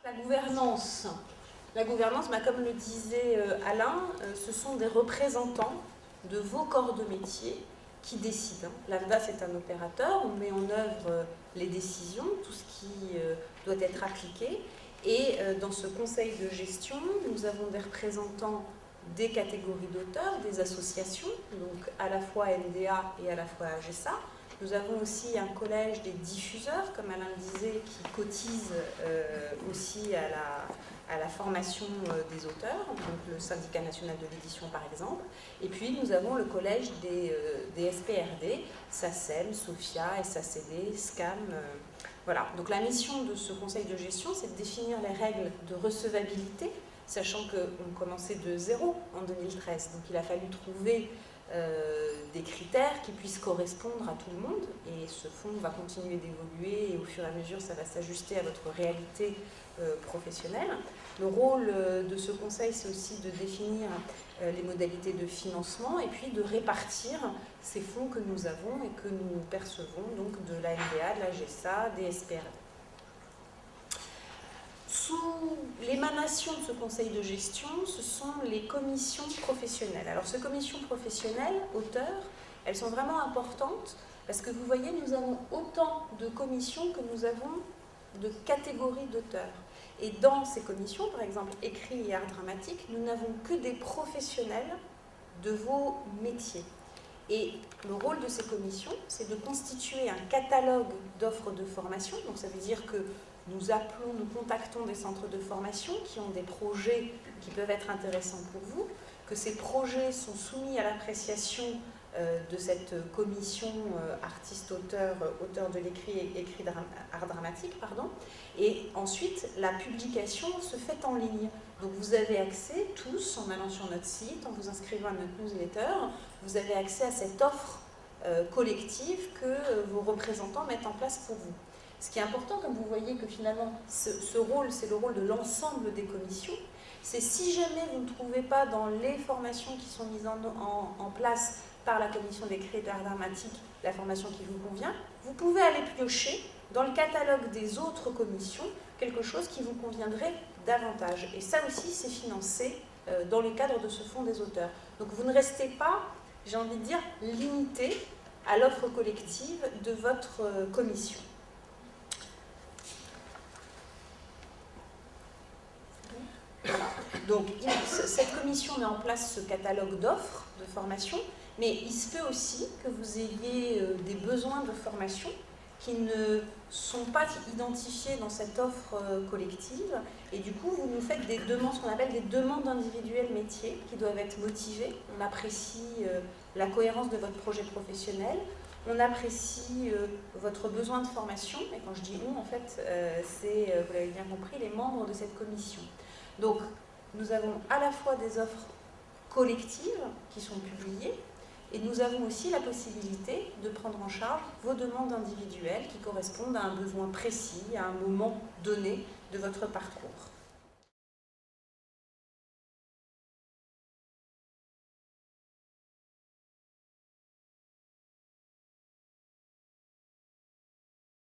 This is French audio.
La gouvernance, comme le disait Alain, ce sont des représentants de vos corps de métier qui décident. L'AFDA, c'est un opérateur, on met en œuvre les décisions, tout ce qui doit être appliqué. Et dans ce conseil de gestion, nous avons des représentants des catégories d'auteurs, des associations, donc à la fois NDA et à la fois AGESA. Nous avons aussi un collège des diffuseurs, comme Alain le disait, qui cotisent aussi à la formation des auteurs, donc le syndicat national de l'édition par exemple. Et puis nous avons le collège des SPRD, SACEM, SOFIA, SACD, SCAM. Voilà. Donc la mission de ce conseil de gestion, c'est de définir les règles de recevabilité, sachant qu'on commençait de zéro en 2013. Donc il a fallu trouver des critères qui puissent correspondre à tout le monde, et ce fonds va continuer d'évoluer et au fur et à mesure ça va s'ajuster à votre réalité professionnelle. Le rôle de ce conseil, c'est aussi de définir les modalités de financement et puis de répartir ces fonds que nous avons et que nous percevons donc de la NDA, de la GESA, des SPRD. Sous l'émanation de ce conseil de gestion, ce sont les commissions professionnelles. Alors ces commissions professionnelles, auteurs, elles sont vraiment importantes parce que vous voyez, nous avons autant de commissions que nous avons de catégories d'auteurs. Et dans ces commissions, par exemple écrit et art dramatique, nous n'avons que des professionnels de vos métiers. Et le rôle de ces commissions, c'est de constituer un catalogue d'offres de formation. Donc ça veut dire que nous contactons des centres de formation qui ont des projets qui peuvent être intéressants pour vous, que ces projets sont soumis à l'appréciation de cette commission artiste-auteur, auteur de l'écrit et écrit art dramatique, pardon. Et ensuite, la publication se fait en ligne. Donc vous avez accès tous, en allant sur notre site, en vous inscrivant à notre newsletter, vous avez accès à cette offre collective que vos représentants mettent en place pour vous. Ce qui est important, comme vous voyez que finalement, ce rôle, c'est le rôle de l'ensemble des commissions, c'est si jamais vous ne trouvez pas dans les formations qui sont mises en place par la commission d'écrit et d'art dramatique la formation qui vous convient, vous pouvez aller piocher dans le catalogue des autres commissions quelque chose qui vous conviendrait davantage. Et ça aussi, c'est financé dans le cadre de ce fonds des auteurs. Donc vous ne restez pas, j'ai envie de dire, limité à l'offre collective de votre commission. Donc, cette commission met en place ce catalogue d'offres de formation, mais il se peut aussi que vous ayez des besoins de formation qui ne sont pas identifiés dans cette offre collective, et du coup, vous nous faites des demandes, ce qu'on appelle des demandes individuelles métiers, qui doivent être motivées. On apprécie la cohérence de votre projet professionnel, on apprécie votre besoin de formation, et quand je dis on, en fait, c'est, vous l'avez bien compris, les membres de cette commission. Donc, nous avons à la fois des offres collectives qui sont publiées, et nous avons aussi la possibilité de prendre en charge vos demandes individuelles qui correspondent à un besoin précis, à un moment donné de votre parcours.